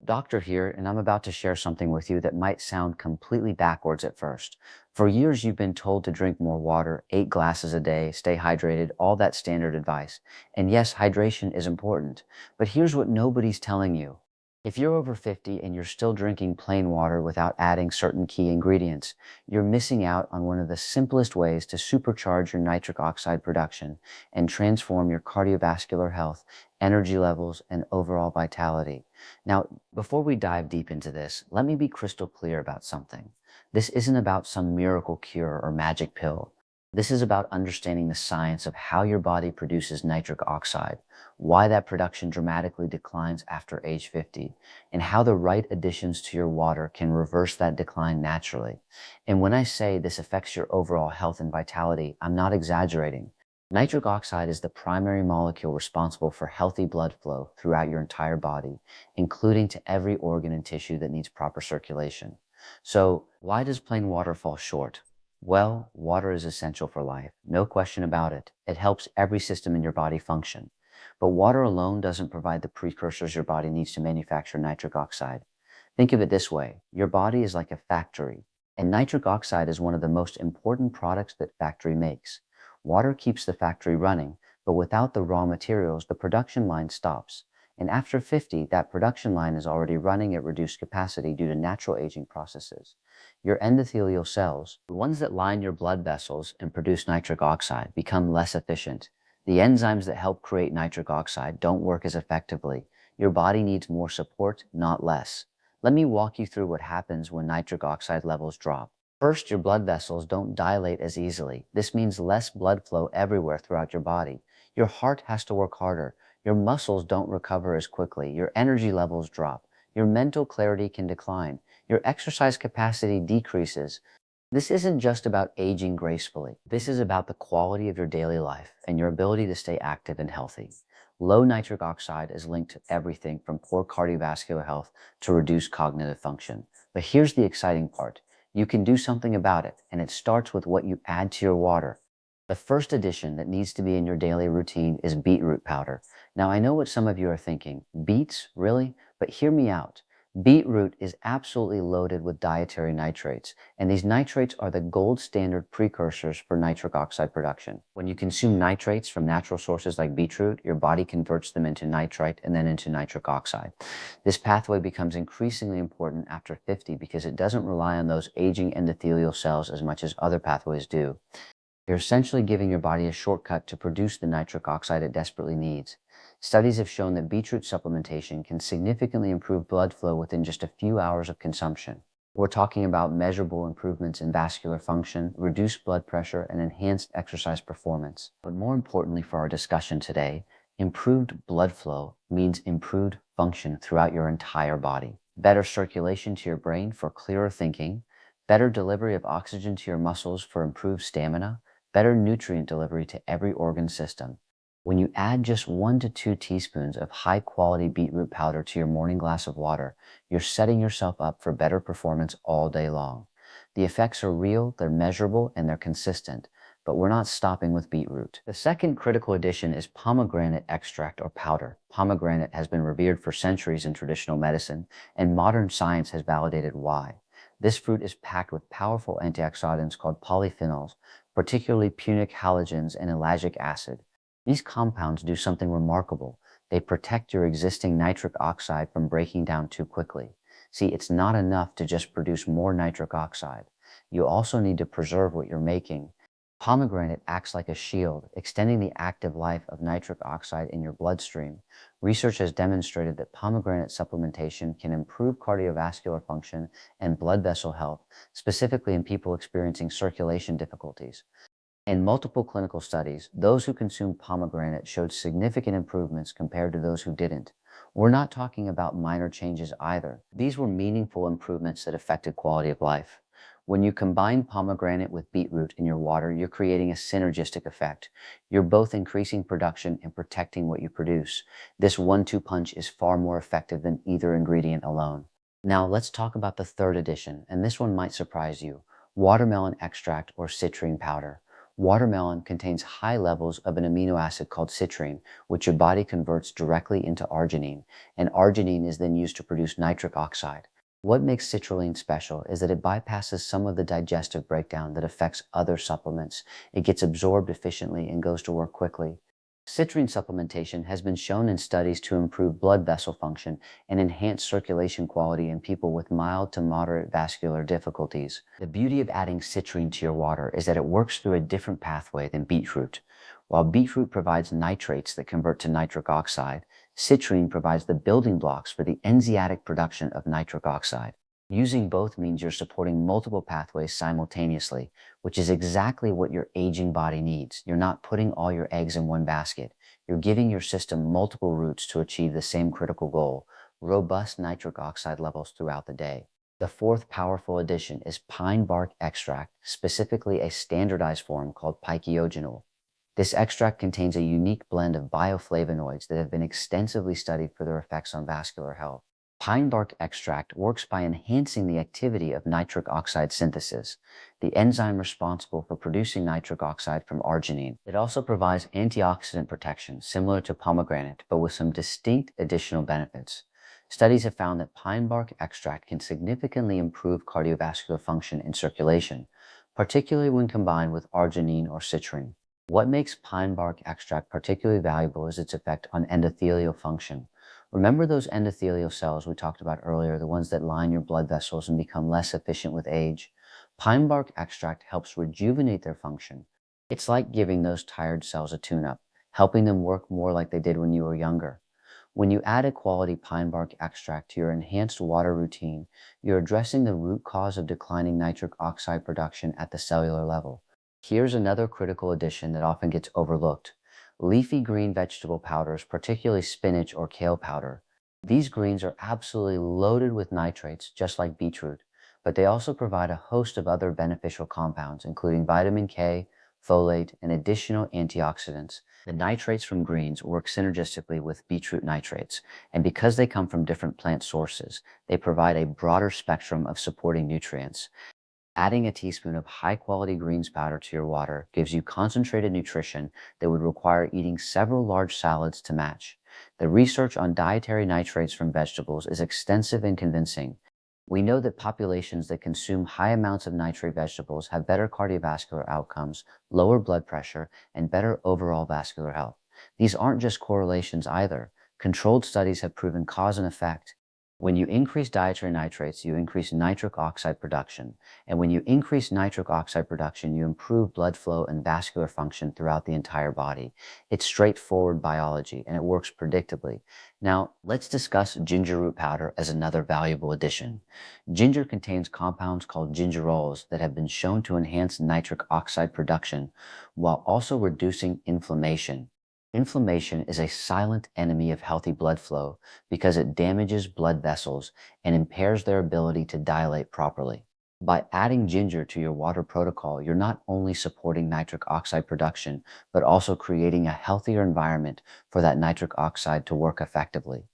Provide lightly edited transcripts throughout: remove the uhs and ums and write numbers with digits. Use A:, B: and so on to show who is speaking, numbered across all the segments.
A: Doctor here, and I'm about to share something with you that might sound completely backwards at first. For years, you've been told to drink more water, 8 glasses a day, stay hydrated, all that standard advice. And yes, hydration is important. But here's what nobody's telling you. If you're over 50 and you're still drinking plain water without adding certain key ingredients, you're missing out on one of the simplest ways to supercharge your nitric oxide production and transform your cardiovascular health, energy levels, and overall vitality. Now, before we dive deep into this, let me be crystal clear about something. This isn't about some miracle cure or magic pill. This is about understanding the science of how your body produces nitric oxide, why that production dramatically declines after age 50, and how the right additions to your water can reverse that decline naturally. And when I say this affects your overall health and vitality, I'm not exaggerating. Nitric oxide is the primary molecule responsible for healthy blood flow throughout your entire body, including to every organ and tissue that needs proper circulation. So, why does plain water fall short? Well, water is essential for life, no question about it. It helps every system in your body function. But water alone doesn't provide the precursors your body needs to manufacture nitric oxide. Think of it this way. Your body is like a factory, and nitric oxide is one of the most important products that factory makes. Water keeps the factory running, but without the raw materials, the production line stops. And after 50, that production line is already running at reduced capacity due to natural aging processes. Your endothelial cells, the ones that line your blood vessels and produce nitric oxide, become less efficient. The enzymes that help create nitric oxide don't work as effectively. Your body needs more support, not less. Let me walk you through what happens when nitric oxide levels drop. First, your blood vessels don't dilate as easily. This means less blood flow everywhere throughout your body. Your heart has to work harder. Your muscles don't recover as quickly. Your energy levels drop. Your mental clarity can decline. Your exercise capacity decreases. This isn't just about aging gracefully. This is about the quality of your daily life and your ability to stay active and healthy. Low nitric oxide is linked to everything from poor cardiovascular health to reduced cognitive function. But here's the exciting part. You can do something about it, and it starts with what you add to your water. The first addition that needs to be in your daily routine is beetroot powder. Now, I know what some of you are thinking. Beets? Really? But hear me out. Beetroot is absolutely loaded with dietary nitrates, and these nitrates are the gold standard precursors for nitric oxide production. When you consume nitrates from natural sources like beetroot, your body converts them into nitrite and then into nitric oxide. This pathway becomes increasingly important after 50 because it doesn't rely on those aging endothelial cells as much as other pathways do. You're essentially giving your body a shortcut to produce the nitric oxide it desperately needs. Studies have shown that beetroot supplementation can significantly improve blood flow within just a few hours of consumption. We're talking about measurable improvements in vascular function, reduced blood pressure, and enhanced exercise performance. But more importantly for our discussion today, improved blood flow means improved function throughout your entire body. Better circulation to your brain for clearer thinking, better delivery of oxygen to your muscles for improved stamina, better nutrient delivery to every organ system. When you add just 1 to 2 teaspoons of high-quality beetroot powder to your morning glass of water, you're setting yourself up for better performance all day long. The effects are real, they're measurable, and they're consistent, but we're not stopping with beetroot. The second critical addition is pomegranate extract or powder. Pomegranate has been revered for centuries in traditional medicine, and modern science has validated why. This fruit is packed with powerful antioxidants called polyphenols, particularly punic halogens and ellagic acid. These compounds do something remarkable. They protect your existing nitric oxide from breaking down too quickly. See, it's not enough to just produce more nitric oxide. You also need to preserve what you're making. Pomegranate acts like a shield, extending the active life of nitric oxide in your bloodstream. Research has demonstrated that pomegranate supplementation can improve cardiovascular function and blood vessel health, specifically in people experiencing circulation difficulties. In multiple clinical studies, those who consumed pomegranate showed significant improvements compared to those who didn't. We're not talking about minor changes either. These were meaningful improvements that affected quality of life. When you combine pomegranate with beetroot in your water, you're creating a synergistic effect. You're both increasing production and protecting what you produce. This 1-2 punch is far more effective than either ingredient alone. Now let's talk about the third addition, and this one might surprise you: watermelon extract or citrulline powder. Watermelon contains high levels of an amino acid called citrine, which your body converts directly into arginine, and arginine is then used to produce nitric oxide. What makes citrulline special is that it bypasses some of the digestive breakdown that affects other supplements. It gets absorbed efficiently and goes to work quickly. Citrine supplementation has been shown in studies to improve blood vessel function and enhance circulation quality in people with mild to moderate vascular difficulties. The beauty of adding citrine to your water is that it works through a different pathway than beetroot. While beetroot provides nitrates that convert to nitric oxide, citrine provides the building blocks for the enzymatic production of nitric oxide. Using both means you're supporting multiple pathways simultaneously, which is exactly what your aging body needs. You're not putting all your eggs in one basket. You're giving your system multiple routes to achieve the same critical goal: robust nitric oxide levels throughout the day. The fourth powerful addition is pine bark extract, specifically a standardized form called picogenol. This extract contains a unique blend of bioflavonoids that have been extensively studied for their effects on vascular health. Pine bark extract works by enhancing the activity of nitric oxide synthesis, the enzyme responsible for producing nitric oxide from arginine. It also provides antioxidant protection, similar to pomegranate, but with some distinct additional benefits. Studies have found that pine bark extract can significantly improve cardiovascular function and circulation, particularly when combined with arginine or citrine. What makes pine bark extract particularly valuable is its effect on endothelial function. Remember those endothelial cells we talked about earlier, the ones that line your blood vessels and become less efficient with age? Pine bark extract helps rejuvenate their function. It's like giving those tired cells a tune-up, helping them work more like they did when you were younger. When you add a quality pine bark extract to your enhanced water routine, you're addressing the root cause of declining nitric oxide production at the cellular level. Here's another critical addition that often gets overlooked: leafy green vegetable powders, particularly spinach or kale powder. These greens are absolutely loaded with nitrates, just like beetroot, but they also provide a host of other beneficial compounds, including vitamin K, folate, and additional antioxidants. The nitrates from greens work synergistically with beetroot nitrates, and because they come from different plant sources, they provide a broader spectrum of supporting nutrients. Adding a teaspoon of high-quality greens powder to your water gives you concentrated nutrition that would require eating several large salads to match. The research on dietary nitrates from vegetables is extensive and convincing. We know that populations that consume high amounts of nitrate vegetables have better cardiovascular outcomes, lower blood pressure, and better overall vascular health. These aren't just correlations either. Controlled studies have proven cause and effect. When you increase dietary nitrates, you increase nitric oxide production. And when you increase nitric oxide production, you improve blood flow and vascular function throughout the entire body. It's straightforward biology, and it works predictably. Now, let's discuss ginger root powder as another valuable addition. Ginger contains compounds called gingerols that have been shown to enhance nitric oxide production while also reducing inflammation. Inflammation is a silent enemy of healthy blood flow because it damages blood vessels and impairs their ability to dilate properly. By adding ginger to your water protocol, you're not only supporting nitric oxide production, but also creating a healthier environment for that nitric oxide to work effectively.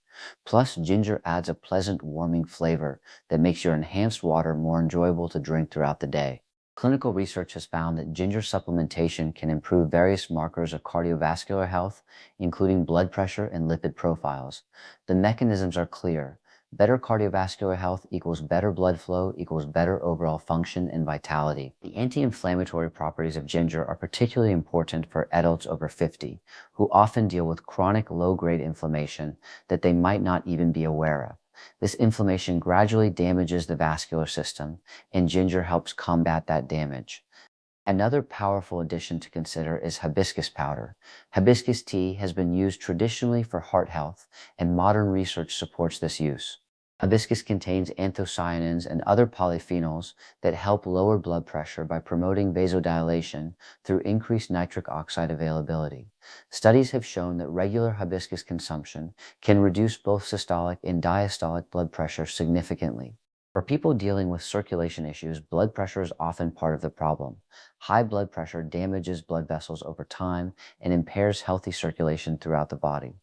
A: Plus, ginger adds a pleasant, warming flavor that makes your enhanced water more enjoyable to drink throughout the day. Clinical research has found that ginger supplementation can improve various markers of cardiovascular health, including blood pressure and lipid profiles. The mechanisms are clear. Better cardiovascular health equals better blood flow equals better overall function and vitality. The anti-inflammatory properties of ginger are particularly important for adults over 50, who often deal with chronic low-grade inflammation that they might not even be aware of. This inflammation gradually damages the vascular system, and ginger helps combat that damage. Another powerful addition to consider is hibiscus powder. Hibiscus tea has been used traditionally for heart health, and modern research supports this use. Hibiscus contains anthocyanins and other polyphenols that help lower blood pressure by promoting vasodilation through increased nitric oxide availability. Studies have shown that regular hibiscus consumption can reduce both systolic and diastolic blood pressure significantly. For people dealing with circulation issues, blood pressure is often part of the problem. High blood pressure damages blood vessels over time and impairs healthy circulation throughout the body.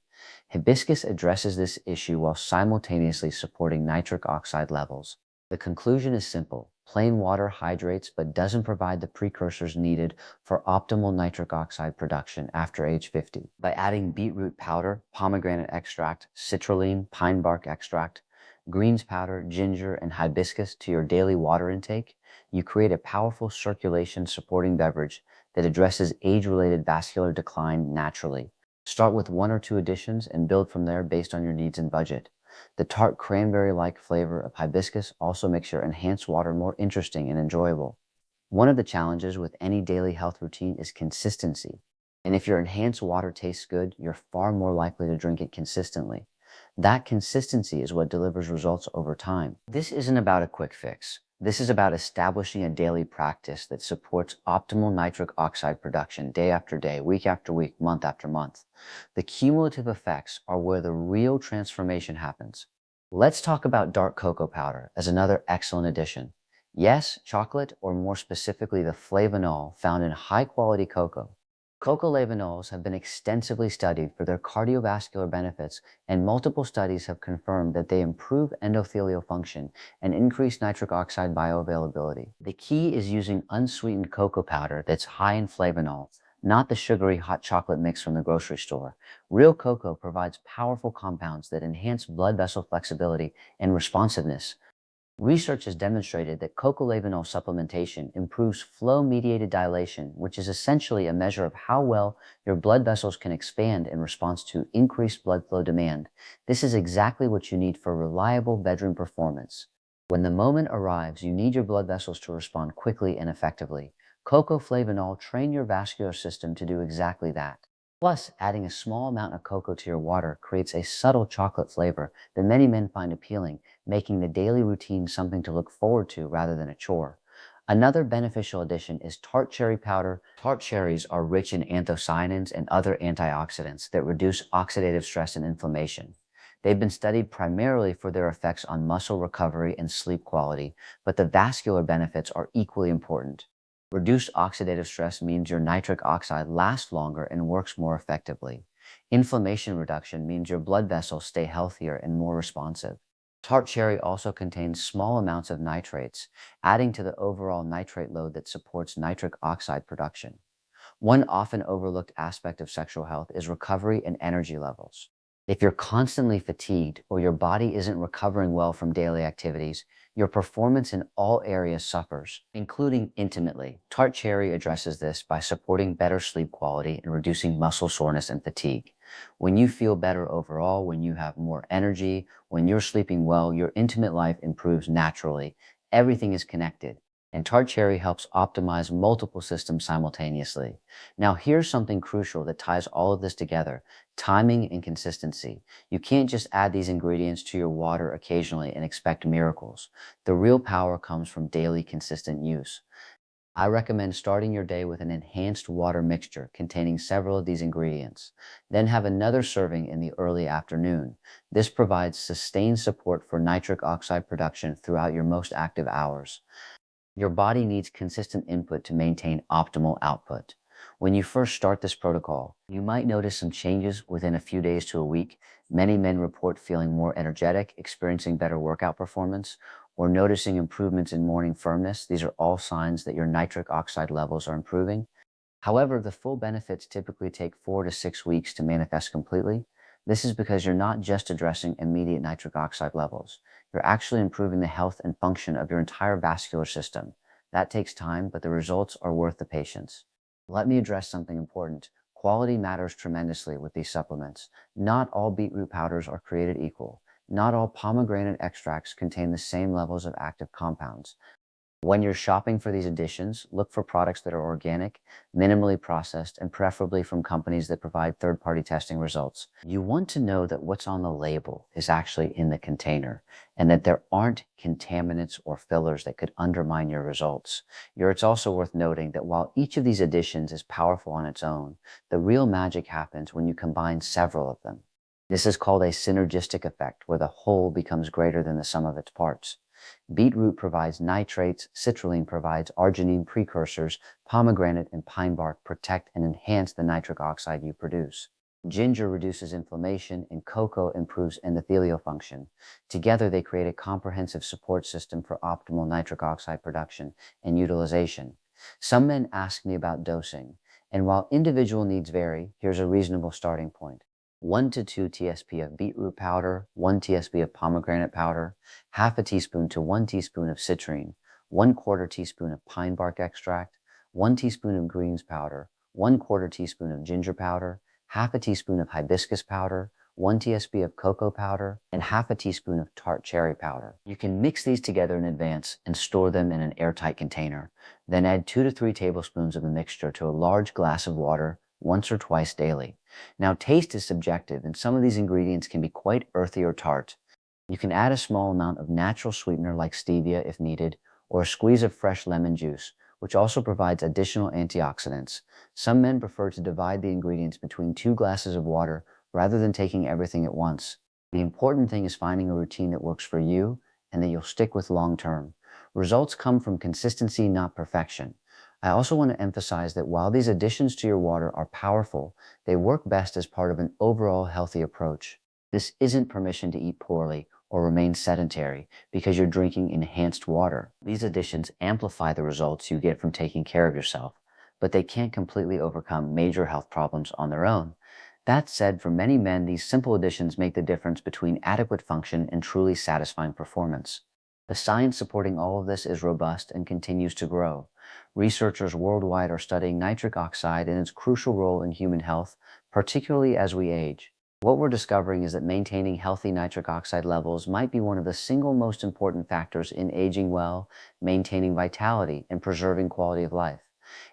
A: Hibiscus addresses this issue while simultaneously supporting nitric oxide levels. The conclusion is simple. Plain water hydrates but doesn't provide the precursors needed for optimal nitric oxide production after age 50. By adding beetroot powder, pomegranate extract, citrulline, pine bark extract, greens powder, ginger, and hibiscus to your daily water intake, you create a powerful circulation supporting beverage that addresses age-related vascular decline naturally. Start with 1 or 2 additions and build from there based on your needs and budget. The tart cranberry-like flavor of hibiscus also makes your enhanced water more interesting and enjoyable. One of the challenges with any daily health routine is consistency. And if your enhanced water tastes good, you're far more likely to drink it consistently. That consistency is what delivers results over time. This isn't about a quick fix. This is about establishing a daily practice that supports optimal nitric oxide production day after day, week after week, month after month. The cumulative effects are where the real transformation happens. Let's talk about dark cocoa powder as another excellent addition. Yes, chocolate, or more specifically the flavonol found in high-quality cocoa. Cocoa flavonols have been extensively studied for their cardiovascular benefits, and multiple studies have confirmed that they improve endothelial function and increase nitric oxide bioavailability. The key is using unsweetened cocoa powder that's high in flavonol, not the sugary hot chocolate mix from the grocery store. Real cocoa provides powerful compounds that enhance blood vessel flexibility and responsiveness. Research has demonstrated that cocoa flavanol supplementation improves flow-mediated dilation, which is essentially a measure of how well your blood vessels can expand in response to increased blood flow demand. This is exactly what you need for reliable bedroom performance. When the moment arrives, you need your blood vessels to respond quickly and effectively. Cocoa flavanol train your vascular system to do exactly that. Plus, adding a small amount of cocoa to your water creates a subtle chocolate flavor that many men find appealing, making the daily routine something to look forward to rather than a chore. Another beneficial addition is tart cherry powder. Tart cherries are rich in anthocyanins and other antioxidants that reduce oxidative stress and inflammation. They've been studied primarily for their effects on muscle recovery and sleep quality, but the vascular benefits are equally important. Reduced oxidative stress means your nitric oxide lasts longer and works more effectively. Inflammation reduction means your blood vessels stay healthier and more responsive. Tart cherry also contains small amounts of nitrates, adding to the overall nitrate load that supports nitric oxide production. One often overlooked aspect of sexual health is recovery and energy levels. If you're constantly fatigued or your body isn't recovering well from daily activities, your performance in all areas suffers, including intimately. Tart cherry addresses this by supporting better sleep quality and reducing muscle soreness and fatigue. When you feel better overall, when you have more energy, when you're sleeping well, your intimate life improves naturally. Everything is connected, and tart cherry helps optimize multiple systems simultaneously. Now, here's something crucial that ties all of this together: timing and consistency. You can't just add these ingredients to your water occasionally and expect miracles. The real power comes from daily consistent use. I recommend starting your day with an enhanced water mixture containing several of these ingredients. Then have another serving in the early afternoon. This provides sustained support for nitric oxide production throughout your most active hours. Your body needs consistent input to maintain optimal output. When you first start this protocol, you might notice some changes within a few days to a week. Many men report feeling more energetic, experiencing better workout performance, or noticing improvements in morning firmness. These are all signs that your nitric oxide levels are improving. However, the full benefits typically take 4 to 6 weeks to manifest completely. This is because you're not just addressing immediate nitric oxide levels. You're actually improving the health and function of your entire vascular system. That takes time, but the results are worth the patience. Let me address something important. Quality matters tremendously with these supplements. Not all beetroot powders are created equal. Not all pomegranate extracts contain the same levels of active compounds. When you're shopping for these additions, look for products that are organic, minimally processed, and preferably from companies that provide third-party testing results. You want to know that what's on the label is actually in the container, and that there aren't contaminants or fillers that could undermine your results. It's also worth noting that while each of these additions is powerful on its own, the real magic happens when you combine several of them. This is called a synergistic effect, where the whole becomes greater than the sum of its parts. Beetroot provides nitrates, citrulline provides arginine precursors, pomegranate and pine bark protect and enhance the nitric oxide you produce. Ginger reduces inflammation, and cocoa improves endothelial function. Together, they create a comprehensive support system for optimal nitric oxide production and utilization. Some men ask me about dosing, and while individual needs vary, here's a reasonable starting point. 1 to 2 TSP of beetroot powder, 1 TSP of pomegranate powder, half a teaspoon to 1 teaspoon of citrine, 1/4 teaspoon of pine bark extract, 1 teaspoon of greens powder, 1/4 teaspoon of ginger powder, half a teaspoon of hibiscus powder, 1 TSP of cocoa powder, and half a teaspoon of tart cherry powder. You can mix these together in advance and store them in an airtight container. Then add 2 to 3 tablespoons of the mixture to a large glass of water once or twice daily. Now, taste is subjective, and some of these ingredients can be quite earthy or tart. You can add a small amount of natural sweetener like stevia if needed, or a squeeze of fresh lemon juice, which also provides additional antioxidants. Some men prefer to divide the ingredients between 2 glasses of water rather than taking everything at once. The important thing is finding a routine that works for you and that you'll stick with long term. Results come from consistency, not perfection. I also want to emphasize that while these additions to your water are powerful, they work best as part of an overall healthy approach. This isn't permission to eat poorly or remain sedentary because you're drinking enhanced water. These additions amplify the results you get from taking care of yourself, but they can't completely overcome major health problems on their own. That said, for many men, these simple additions make the difference between adequate function and truly satisfying performance. The science supporting all of this is robust and continues to grow. Researchers worldwide are studying nitric oxide and its crucial role in human health, particularly as we age. What we're discovering is that maintaining healthy nitric oxide levels might be one of the single most important factors in aging well, maintaining vitality, and preserving quality of life.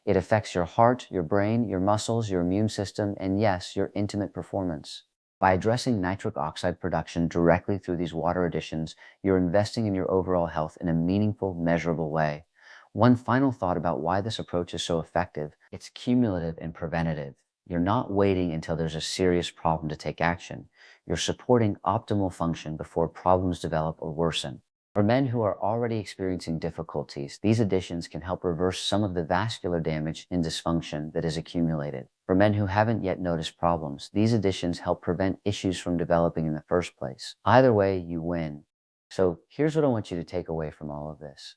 A: It affects your heart, your brain, your muscles, your immune system, and yes, your intimate performance. By addressing nitric oxide production directly through these water additions, you're investing in your overall health in a meaningful, measurable way. One final thought about why this approach is so effective: it's cumulative and preventative. You're not waiting until there's a serious problem to take action. You're supporting optimal function before problems develop or worsen. For men who are already experiencing difficulties, these additions can help reverse some of the vascular damage and dysfunction that is accumulated. For men who haven't yet noticed problems, these additions help prevent issues from developing in the first place. Either way, you win. So here's what I want you to take away from all of this.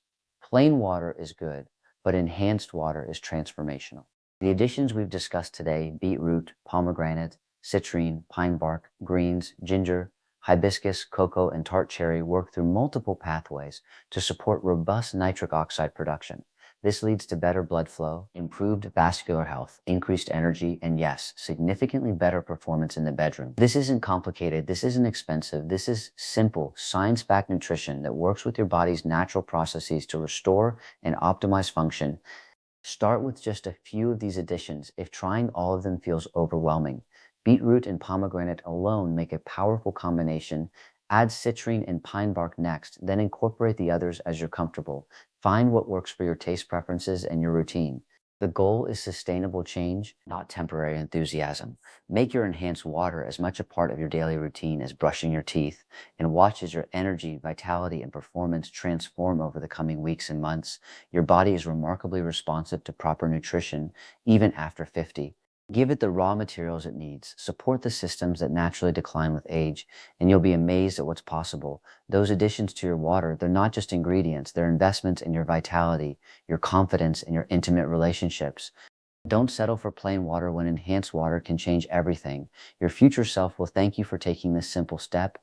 A: Plain water is good, but enhanced water is transformational. The additions we've discussed today, beetroot, pomegranate, citrine, pine bark, greens, ginger, hibiscus, cocoa, and tart cherry, work through multiple pathways to support robust nitric oxide production. This leads to better blood flow, improved vascular health, increased energy, and yes, significantly better performance in the bedroom. This isn't complicated, this isn't expensive, this is simple, science-backed nutrition that works with your body's natural processes to restore and optimize function. Start with just a few of these additions if trying all of them feels overwhelming. Beetroot and pomegranate alone make a powerful combination. Add citrine and pine bark next, then incorporate the others as you're comfortable. Find what works for your taste preferences and your routine. The goal is sustainable change, not temporary enthusiasm. Make your enhanced water as much a part of your daily routine as brushing your teeth, and watch as your energy, vitality, and performance transform over the coming weeks and months. Your body is remarkably responsive to proper nutrition, even after 50. Give it the raw materials it needs, support the systems that naturally decline with age, and you'll be amazed at what's possible. Those additions to your water, they're not just ingredients, they're investments in your vitality, your confidence, and your intimate relationships. Don't settle for plain water when enhanced water can change everything. Your future self will thank you for taking this simple step.